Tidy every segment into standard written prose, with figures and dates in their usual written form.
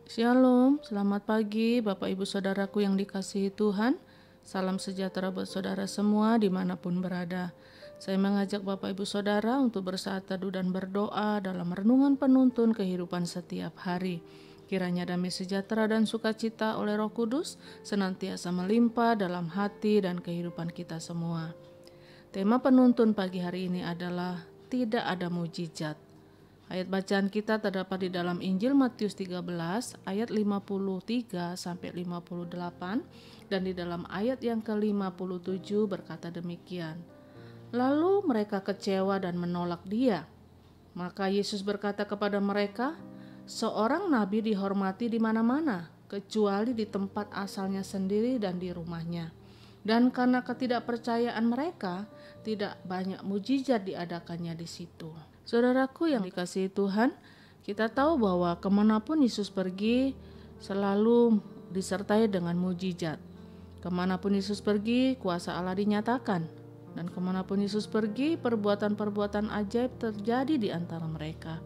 Shalom, selamat pagi Bapak Ibu Saudaraku yang dikasihi Tuhan. Salam sejahtera buat saudara semua dimanapun berada. Saya mengajak Bapak Ibu Saudara untuk bersaat teduh dan berdoa dalam renungan penuntun kehidupan setiap hari. Kiranya damai sejahtera dan sukacita oleh Roh Kudus senantiasa melimpah dalam hati dan kehidupan kita semua. Tema penuntun pagi hari ini adalah tidak ada mujizat. Ayat bacaan kita terdapat di dalam Injil Matius 13 ayat 53 sampai 58 dan di dalam ayat yang ke-57 berkata demikian. Lalu mereka kecewa dan menolak Dia. Maka Yesus berkata kepada mereka, seorang nabi dihormati di mana-mana, kecuali di tempat asalnya sendiri dan di rumahnya. Dan karena ketidakpercayaan mereka, tidak banyak mujizat diadakannya di situ. Saudaraku yang dikasihi Tuhan, kita tahu bahwa kemanapun Yesus pergi selalu disertai dengan mujizat. Kemanapun Yesus pergi, kuasa Allah dinyatakan. Dan kemanapun Yesus pergi, perbuatan-perbuatan ajaib terjadi di antara mereka.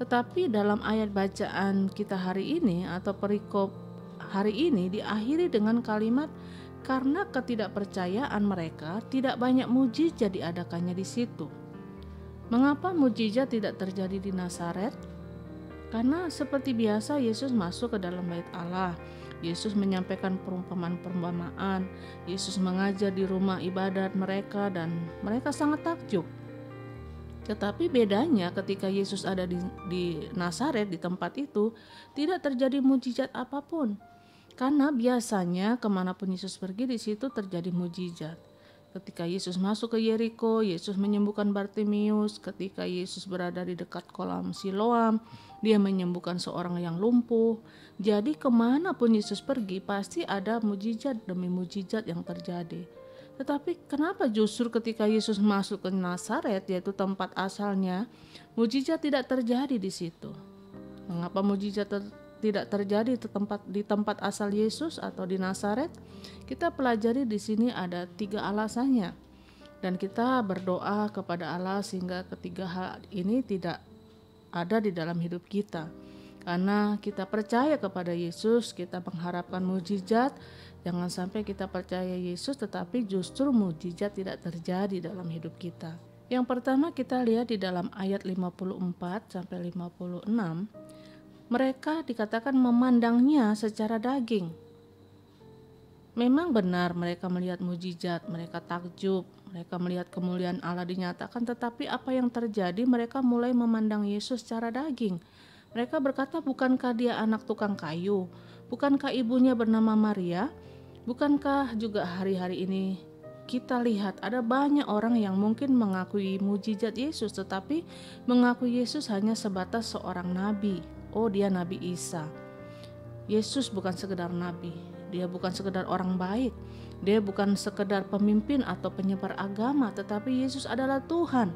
Tetapi dalam ayat bacaan kita hari ini atau perikop hari ini diakhiri dengan kalimat karena ketidakpercayaan mereka tidak banyak mujizat diadakannya di situ. Mengapa mujizat tidak terjadi di Nazaret? Karena seperti biasa Yesus masuk ke dalam bait Allah. Yesus menyampaikan perumpamaan-perumpamaan. Yesus mengajar di rumah ibadat mereka dan mereka sangat takjub. Tetapi bedanya ketika Yesus ada di Nazaret, di tempat itu, tidak terjadi mujizat apapun. Karena biasanya kemanapun Yesus pergi di situ terjadi mujizat. Ketika Yesus masuk ke Yeriko, Yesus menyembuhkan Bartimius. Ketika Yesus berada di dekat kolam Siloam, Dia menyembuhkan seorang yang lumpuh. Jadi kemanapun Yesus pergi pasti ada mujizat demi mujizat yang terjadi. Tetapi kenapa justru ketika Yesus masuk ke Nazaret, yaitu tempat asalnya, mujizat tidak terjadi di situ? Mengapa mujizat tidak terjadi di tempat asal Yesus atau di Nazaret? Kita pelajari di sini ada 3 alasannya. Dan kita berdoa kepada Allah sehingga ketiga hal ini tidak ada di dalam hidup kita. Karena kita percaya kepada Yesus, kita mengharapkan mujizat. Jangan sampai kita percaya Yesus tetapi justru mujizat tidak terjadi dalam hidup kita. Yang pertama kita lihat di dalam ayat 54 sampai 56. Mereka dikatakan memandangnya secara daging. Memang benar mereka melihat mujizat, mereka takjub, mereka melihat kemuliaan Allah dinyatakan, tetapi apa yang terjadi? Mereka mulai memandang Yesus secara daging. Mereka berkata, bukankah dia anak tukang kayu? Bukankah ibunya bernama Maria? Bukankah juga hari-hari ini kita lihat ada banyak orang yang mungkin mengakui mujizat Yesus, tetapi mengakui Yesus hanya sebatas seorang nabi. Oh, dia Nabi Isa. Yesus bukan sekedar nabi, dia bukan sekedar orang baik, dia bukan sekedar pemimpin atau penyebar agama, tetapi Yesus adalah Tuhan.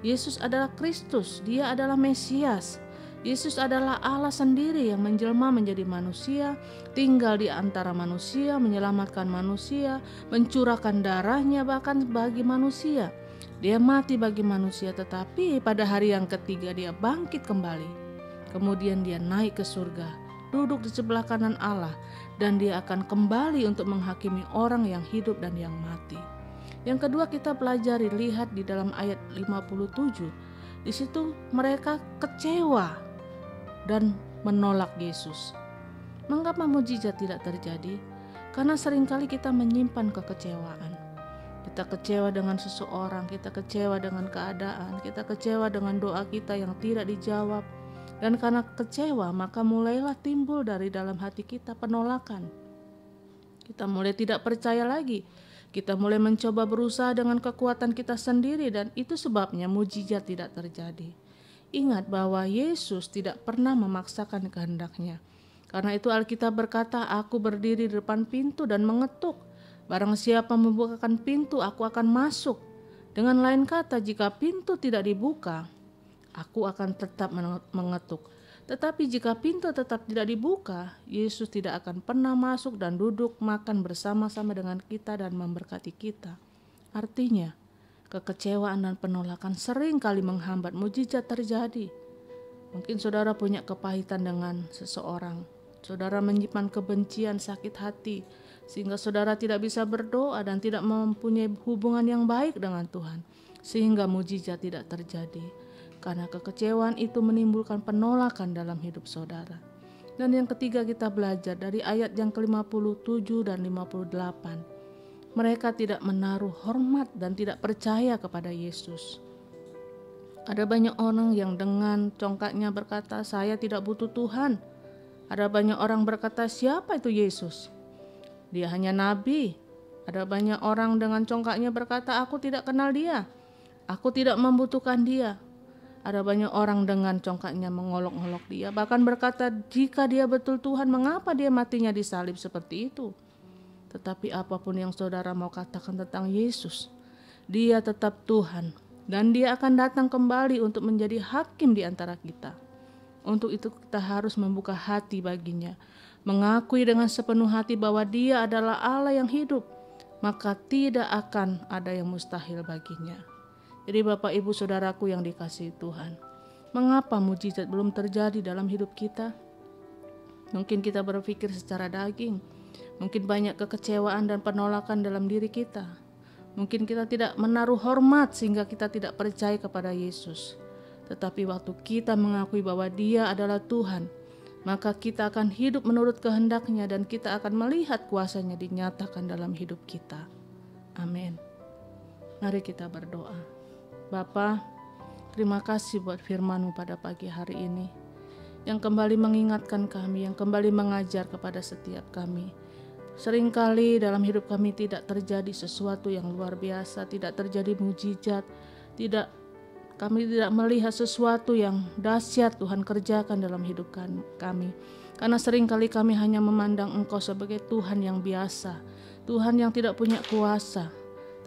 Yesus adalah Kristus, dia adalah Mesias. Yesus adalah Allah sendiri yang menjelma menjadi manusia, tinggal di antara manusia, menyelamatkan manusia, mencurahkan darahnya bahkan bagi manusia. Dia mati bagi manusia, tetapi pada hari yang ketiga dia bangkit kembali. Kemudian dia naik ke surga, duduk di sebelah kanan Allah, dan dia akan kembali untuk menghakimi orang yang hidup dan yang mati. Yang kedua kita pelajari, lihat di dalam ayat 57. Di situ mereka kecewa dan menolak Yesus. Mengapa mujizat tidak terjadi? Karena seringkali kita menyimpan kekecewaan. Kita kecewa dengan seseorang, kita kecewa dengan keadaan, kita kecewa dengan doa kita yang tidak dijawab. Dan karena kecewa, maka mulailah timbul dari dalam hati kita penolakan. Kita mulai tidak percaya lagi. Kita mulai mencoba berusaha dengan kekuatan kita sendiri, dan itu sebabnya mujizat tidak terjadi. Ingat bahwa Yesus tidak pernah memaksakan kehendaknya. Karena itu Alkitab berkata, aku berdiri di depan pintu dan mengetuk. Barang siapa membukakan pintu, aku akan masuk. Dengan lain kata, jika pintu tidak dibuka, aku akan tetap mengetuk. Tetapi jika pintu tetap tidak dibuka, Yesus tidak akan pernah masuk dan duduk makan bersama-sama dengan kita dan memberkati kita. Artinya, kekecewaan dan penolakan sering kali menghambat mujizat terjadi. Mungkin saudara punya kepahitan dengan seseorang. saudara menyimpan kebencian, sakit hati, sehingga saudara tidak bisa berdoa dan tidak mempunyai hubungan yang baik dengan Tuhan, sehingga mujizat tidak terjadi. Karena kekecewaan itu menimbulkan penolakan dalam hidup saudara. Dan yang ketiga, kita belajar dari ayat yang ke-57 dan 58. Mereka tidak menaruh hormat dan tidak percaya kepada Yesus. Ada banyak orang yang dengan congkaknya berkata, saya tidak butuh Tuhan. Ada banyak orang berkata, siapa itu Yesus? Dia hanya nabi. Ada banyak orang dengan congkaknya berkata, aku tidak kenal dia. Aku tidak membutuhkan dia. Ada banyak orang dengan congkaknya mengolok-olok dia. Bahkan berkata, jika dia betul Tuhan, mengapa dia matinya disalib seperti itu? Tetapi apapun yang saudara mau katakan tentang Yesus, dia tetap Tuhan. Dan dia akan datang kembali untuk menjadi hakim di antara kita. Untuk itu kita harus membuka hati baginya. Mengakui dengan sepenuh hati bahwa dia adalah Allah yang hidup. Maka tidak akan ada yang mustahil baginya. Jadi Bapak Ibu Saudaraku yang dikasihi Tuhan. Mengapa mujizat belum terjadi dalam hidup kita? Mungkin kita berpikir secara daging. Mungkin banyak kekecewaan dan penolakan dalam diri kita. Mungkin kita tidak menaruh hormat sehingga kita tidak percaya kepada Yesus. Tetapi waktu kita mengakui bahwa Dia adalah Tuhan, maka kita akan hidup menurut kehendak-Nya dan kita akan melihat kuasa-Nya dinyatakan dalam hidup kita. Amin. Mari kita berdoa. Bapa, terima kasih buat firman-Mu pada pagi hari ini, yang kembali mengingatkan kami, yang kembali mengajar kepada setiap kami. Seringkali dalam hidup kami tidak terjadi sesuatu yang luar biasa, tidak terjadi mujizat, kami tidak melihat sesuatu yang dahsyat Tuhan kerjakan dalam hidup kami. Karena seringkali kami hanya memandang Engkau sebagai Tuhan yang biasa, Tuhan yang tidak punya kuasa.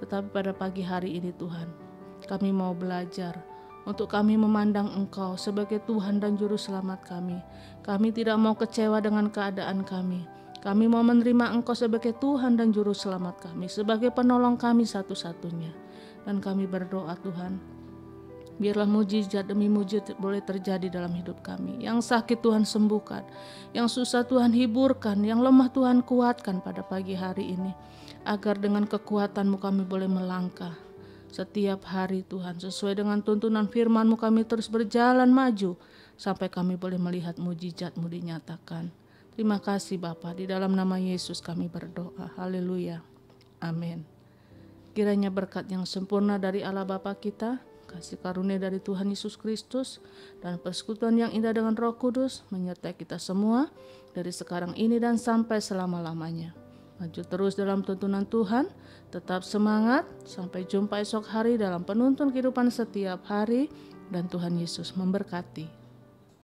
Tetapi pada pagi hari ini Tuhan, kami mau belajar untuk kami memandang Engkau sebagai Tuhan dan Juru Selamat kami. Kami tidak mau kecewa dengan keadaan kami. Kami mau menerima Engkau sebagai Tuhan dan Juru Selamat kami, sebagai penolong kami satu-satunya. Dan kami berdoa Tuhan, biarlah mujizat demi mujizat boleh terjadi dalam hidup kami. Yang sakit Tuhan sembuhkan, yang susah Tuhan hiburkan, yang lemah Tuhan kuatkan pada pagi hari ini. Agar dengan kekuatan-Mu kami boleh melangkah setiap hari Tuhan. Sesuai dengan tuntunan firman-Mu kami terus berjalan maju, sampai kami boleh melihat mujizat-Mu dinyatakan. Terima kasih Bapa, di dalam nama Yesus kami berdoa. Haleluya. Amin. Kiranya berkat yang sempurna dari Allah Bapa kita, kasih karunia dari Tuhan Yesus Kristus, dan persekutuan yang indah dengan Roh Kudus menyertai kita semua dari sekarang ini dan sampai selama-lamanya. Maju terus dalam tuntunan Tuhan, tetap semangat, sampai jumpa esok hari dalam penuntun kehidupan setiap hari, dan Tuhan Yesus memberkati.